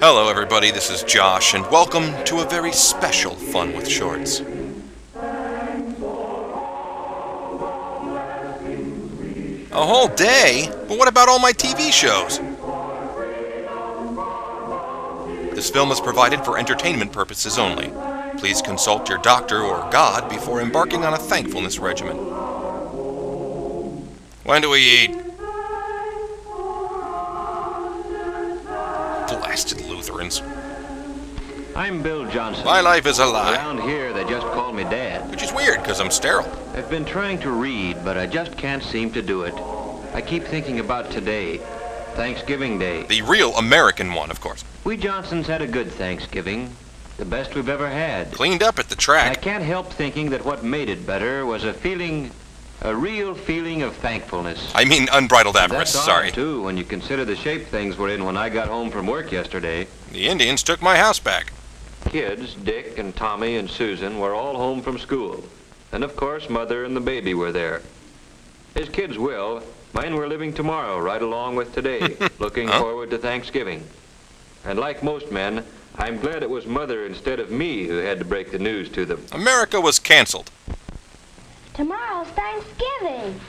Hello everybody, this is Josh, and welcome to a very special Fun with Shorts. A whole day? But what about all my TV shows? This film is provided for entertainment purposes only. Please consult your doctor or God before embarking on a thankfulness regimen. When do we eat? Blasted Lutherans. I'm Bill Johnson. My life is a lie. Around here, they just call me Dad. Which is weird, because I'm sterile. I've been trying to read, but I just can't seem to do it. I keep thinking about today, Thanksgiving Day. The real American one, of course. We Johnsons had a good Thanksgiving, the best we've ever had. Cleaned up at the I track. can't help thinking that what made it better was a real feeling of thankfulness. I mean unbridled avarice, That's sorry. odd, too, when you consider the shape things were in when I got home from work yesterday. The Indians took my house back. Kids, Dick and Tommy and Susan, were all home from school. And of course, Mother and the baby were there. His kids will. Mine were living tomorrow, right along with today, looking forward to Thanksgiving. And like most men, I'm glad it was Mother instead of me who had to break the news to them. America was canceled. Tomorrow's Thanksgiving.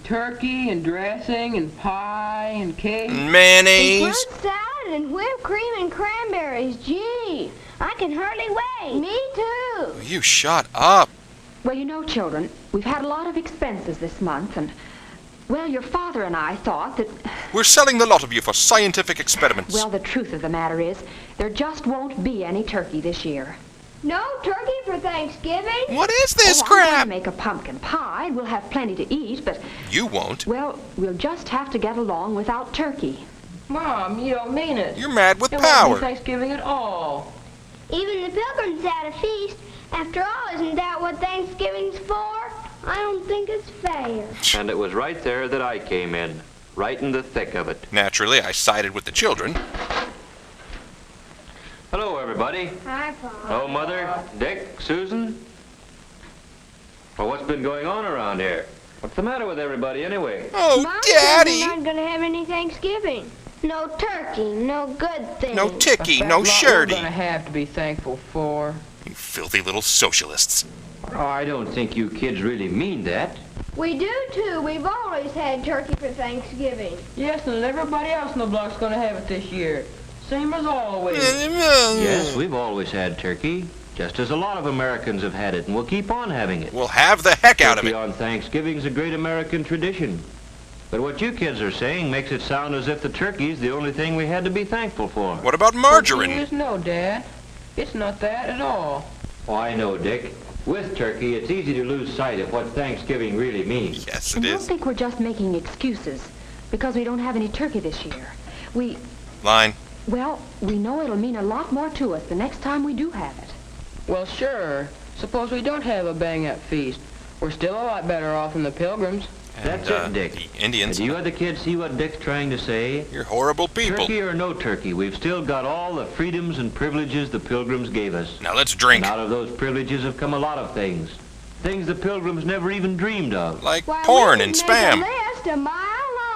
Turkey and dressing and pie and cake. And Mayonnaise. fruit salad and whipped cream and cranberries. Gee, I can hardly wait. Me too. You shut up. Well, you know, children, we've had a lot of expenses this month, and, well, your father and I thought that, We're selling the lot of you for scientific experiments. well, the truth of the matter is, there just won't be any turkey this year. No turkey for Thanksgiving? What is this I'm going crap? to make a pumpkin pie, and we'll have plenty to eat, but, You won't. well, we'll just have to get along without turkey. Mom, you don't mean it. You're mad with It won't be power. Thanksgiving at all. Even the Pilgrims had a feast. After all, isn't that what Thanksgiving's for? I don't think it's fair. And it was right there that I came in, right in the thick of it. Naturally, I sided with the children. Hello, everybody. Hi, Pop. Hello, Mother, Dick, Susan. Well, what's been going on around here? What's the matter with everybody, anyway? Oh, Mom Daddy! said we're not gonna have any Thanksgiving. No turkey, no good thing. No ticky, That's no lot we're shirty. gonna have to be thankful for. You filthy little socialists. Oh, I don't think you kids really mean that. We do too. We've always had turkey for Thanksgiving. Yes, and everybody else in the block's gonna have it this year. Same as always. Yes, we've always had turkey, just as a lot of Americans have had it, and we'll keep on having it. We'll have the heck out of Turkey it. on Thanksgiving's a great American tradition. But what you kids are saying makes it sound as if the turkey's the only thing we had to be thankful for. What about Well, margarine? geez, no, Dad. It's not that at all. Oh, I know, Dick. With turkey, it's easy to lose sight of what Thanksgiving really means. Yes, And it don't is. think we're just making excuses because we don't have any turkey this year. Line. Well, we know it'll mean a lot more to us the next time we do have it. Well, sure. Suppose we don't have a bang-up feast. We're still a lot better off than the Pilgrims. That's And, it, Dick. The And Indians. do you other kids see what Dick's trying to say? You're horrible people. Turkey or no turkey, we've still got all the freedoms and privileges the Pilgrims gave us. Now let's drink. And out of those privileges have come a lot of things. Things the Pilgrims never even dreamed of. Like Why, porn we and could make spam. a list a mile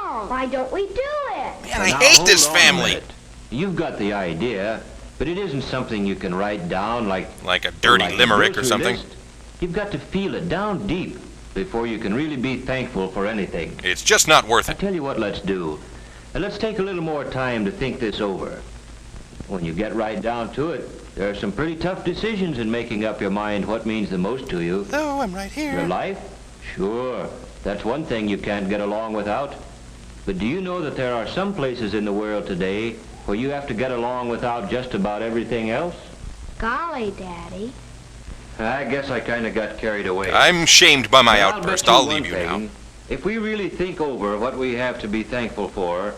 long. Why don't we do it? Man, I Now, hate hold this on a family. minute. You've got the idea, but it isn't something you can write down like Like a dirty like a limerick or grocery something. list. You've got to feel it down deep before you can really be thankful for anything. It's just not worth I it. tell you what let's do. Let's take a little more time to think this over. When you get right down to it, there are some pretty tough decisions in making up your mind what means the most to you. No, I'm right Your here. life? Sure. That's one thing you can't get along without. But do you know that there are some places in the world today where you have to get along without just about everything else? Golly, Daddy. I guess I kind of got carried away. I'm shamed by my But outburst. bet I'll one leave you now. thing. If we really think over what we have to be thankful for,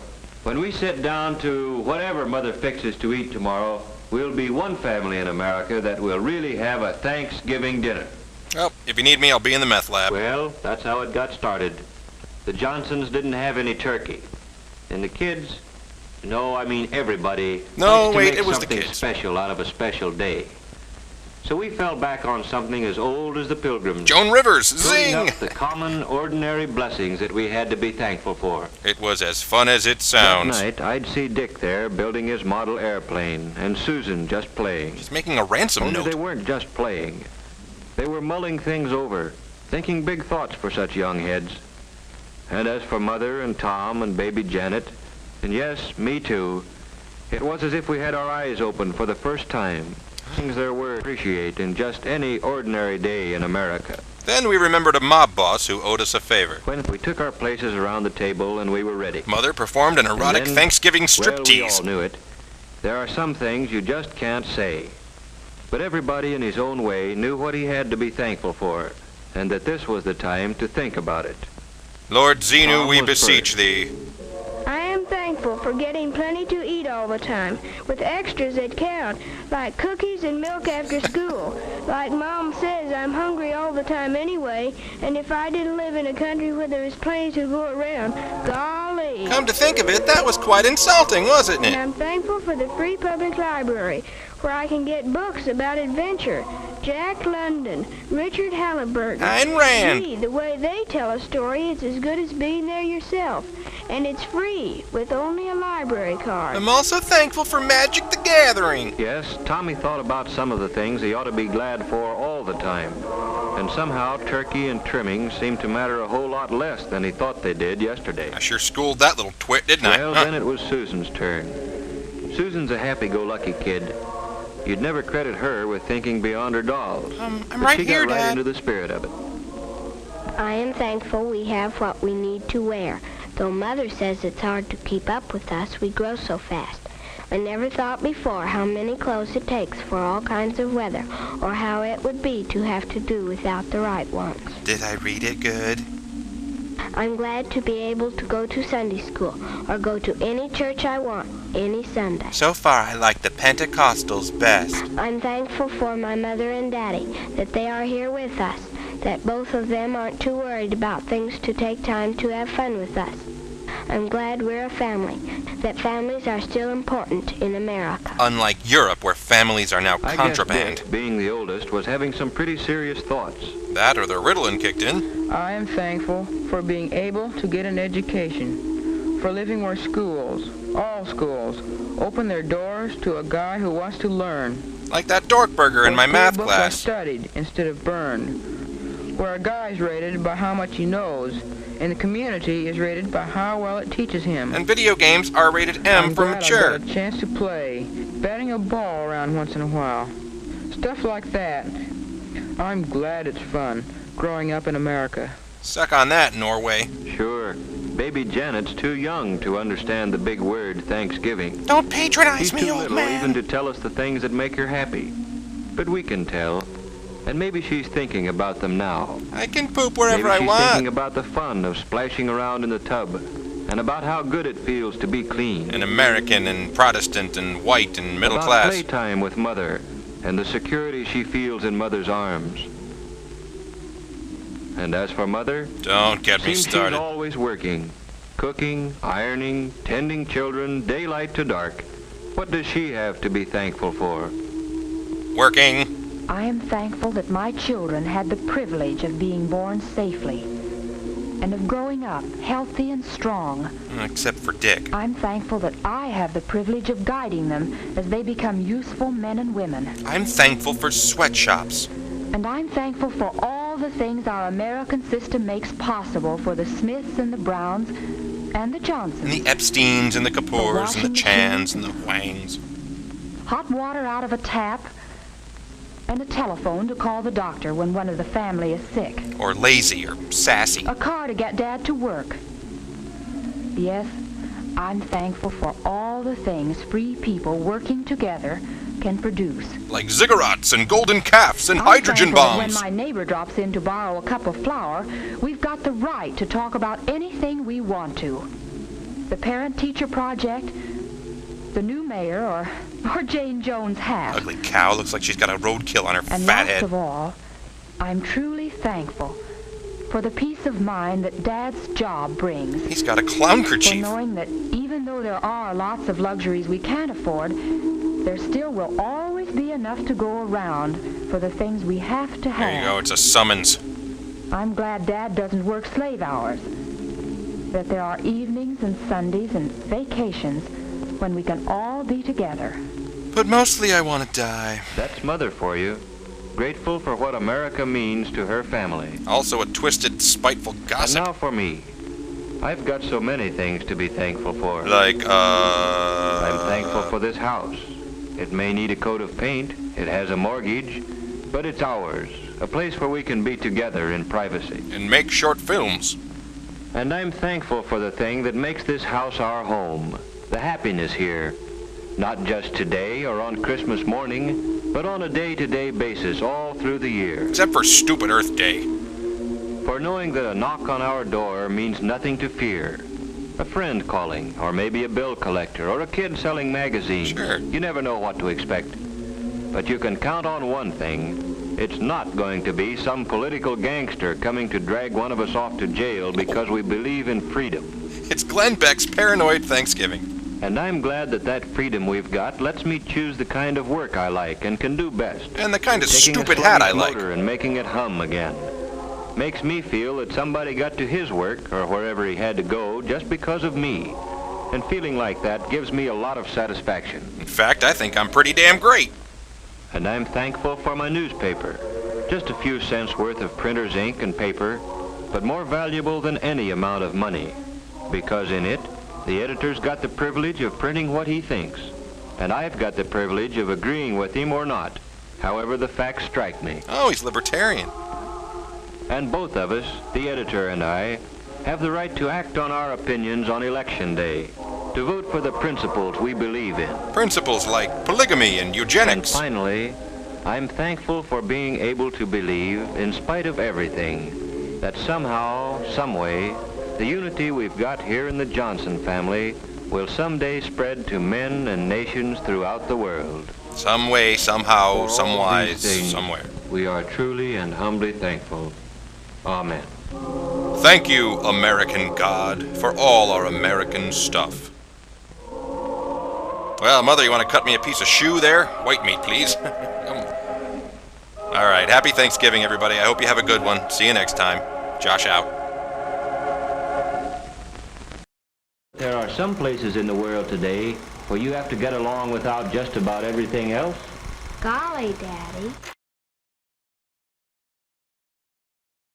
when we sit down to whatever Mother fixes to eat tomorrow, we'll be one family in America that will really have a Thanksgiving dinner. Well, if you need me, I'll be in the meth lab. Well, that's how it got started. The Johnsons didn't have any turkey. And the kids, no, I mean everybody, No, likes to wait, make it was the something kids. special out of a special day. So we fell back on something as old as the Pilgrims. Joan Rivers, Building zing! up the common, ordinary blessings that we had to be thankful for. It was as fun as it That sounds. night, I'd see Dick there building his model airplane, and Susan just playing. He's making a ransom Only note. they weren't just playing. They were mulling things over, thinking big thoughts for such young heads. And as for Mother and Tom and baby Janet, and yes, me too, it was as if we had our eyes open for the first time. Things there were to appreciate in just any ordinary day in America. Then we remembered a mob boss who owed us a favor. When we took our places around the table and we were ready. Mother performed an erotic And then, Thanksgiving Well, we all striptease. knew it. There are some things you just can't say. But everybody in his own way knew what he had to be thankful for, and that this was the time to think about it. Lord Xenu, Tom we was beseech first. thee. I am thankful for getting plenty to eat all the time, with extras that count, like cookies and milk after school. Like Mom says, I'm hungry all the time anyway, and if I didn't live in a country where there was plenty to go around, golly. Come to think of it, that was quite insulting, wasn't And it? I'm thankful for the free public library, where I can get books about adventure. Jack London, Richard Halliburton. Ayn Rand. Gee, the way they tell a story is as good as being there yourself. And it's free, with only a library card. I'm also thankful for Magic the Gathering. Yes, Tommy thought about some of the things he ought to be glad for all the time. And somehow turkey and trimming seemed to matter a whole lot less than he thought they did yesterday. I sure schooled that little twit, didn't I? Well, Huh? then it was Susan's turn. Susan's a happy-go-lucky kid. You'd never credit her with thinking beyond her dolls. I'm But right she here, got right Dad. into the spirit of it. I am thankful we have what we need to wear. Though Mother says it's hard to keep up with us, we grow so fast. I never thought before how many clothes it takes for all kinds of weather, or how it would be to have to do without the right ones. Did I read it good? I'm glad to be able to go to Sunday school, or go to any church I want, any Sunday. So far, I like the Pentecostals best. I'm thankful for my mother and daddy, that they are here with us, that both of them aren't too worried about things to take time to have fun with us. I'm glad we're a family, that families are still important in America. Unlike Europe, where families are now I contraband. guess Dick, being the oldest, was having some pretty serious thoughts. That or the Ritalin kicked in. I am thankful for being able to get an education, for living where schools, all schools, open their doors to a guy who wants to learn. Like that dork burger in my Where math books are class. studied instead of burned. Where a guy is rated by how much he knows, and the community is rated by how well it teaches him. And video games are rated M I'm for glad mature. I got a chance to play, batting a ball around once in a while. Stuff like that. I'm glad it's fun, growing up in America. Suck on that, Norway. Sure, baby Janet's too young to understand the big word Thanksgiving. Don't patronize She's me, too old little man. even to tell us the things that make her happy. But we can tell. And maybe she's thinking about them now. I can poop wherever Maybe I she's want. thinking about the fun of splashing around in the tub, and about how good it feels to be clean. An American and Protestant and white and middle about class. playtime with Mother, and the security she feels in Mother's arms. And as for Mother, Don't get me seems she's started. always working, cooking, ironing, tending children, daylight to dark. What does she have to be thankful for? Working. I am thankful that my children had the privilege of being born safely and of growing up healthy and strong. Except for Dick. I'm thankful that I have the privilege of guiding them as they become useful men and women. I'm thankful for sweatshops. And I'm thankful for all the things our American system makes possible for the Smiths and the Browns and the Johnsons. And the Epsteins and the Kapoors and the washing Chans and the Wangs. Hot water out of a tap, and a telephone to call the doctor when one of the family is sick. Or lazy or sassy. A car to get Dad to work. Yes, I'm thankful for all the things free people working together can produce. Like ziggurats and golden calves and I'm hydrogen thankful that bombs. when my neighbor drops in to borrow a cup of flour, we've got the right to talk about anything we want to. The parent-teacher project, the new mayor, or Jane Jones' hat. Ugly cow looks like she's got a roadkill on her And fat most head. of all, I'm truly thankful for the peace of mind that Dad's job brings. He's got a clown For kerchief. knowing that even though there are lots of luxuries we can't afford, there still will always be enough to go around for the things we have to have. There you go, it's a summons. I'm glad Dad doesn't work slave hours. That there are evenings and Sundays and vacations when we can all be together. But mostly I want to die. That's Mother for you. Grateful for what America means to her family. Also a twisted, spiteful And gossip. now for me. I've got so many things to be thankful for. Like, I'm thankful for this house. It may need a coat of paint, it has a mortgage, but it's ours. A place where we can be together in privacy. And make short films. And I'm thankful for the thing that makes this house our home. The happiness here. Not just today or on Christmas morning, but on a day-to-day basis all through the year. Except for stupid Earth Day. For knowing that a knock on our door means nothing to fear. A friend calling, or maybe a bill collector, or a kid selling magazines. Sure. You never know what to expect. But you can count on one thing. It's not going to be some political gangster coming to drag one of us off to jail because we believe in freedom. It's Glenn Beck's Paranoid Thanksgiving. And I'm glad that that freedom we've got lets me choose the kind of work I like and can do best. And the kind of Taking stupid a hat I sluggish like. motor and making it hum again. Makes me feel that somebody got to his work, or wherever he had to go, just because of me. And feeling like that gives me a lot of satisfaction. In fact, I think I'm pretty damn great. And I'm thankful for my newspaper. Just a few cents worth of printer's ink and paper, but more valuable than any amount of money. Because in it, the editor's got the privilege of printing what he thinks. And I've got the privilege of agreeing with him or not, however the facts strike me. Oh, he's libertarian. And both of us, the editor and I, have the right to act on our opinions on Election Day, to vote for the principles we believe in. Principles like polygamy and And eugenics. finally, I'm thankful for being able to believe, in spite of everything, that somehow, someway, the unity we've got here in the Johnson family will someday spread to men and nations throughout the world. Some way, somehow, For all somewise, these things, somewhere. We are truly and humbly thankful. Amen. Thank you, American God, for all our American stuff. Well, Mother, you want to cut me a piece of shoe there? White meat, please. All right, happy Thanksgiving, everybody. I hope you have a good one. See you next time. Josh out. There are some places in the world today where you have to get along without just about everything else. Golly, Daddy.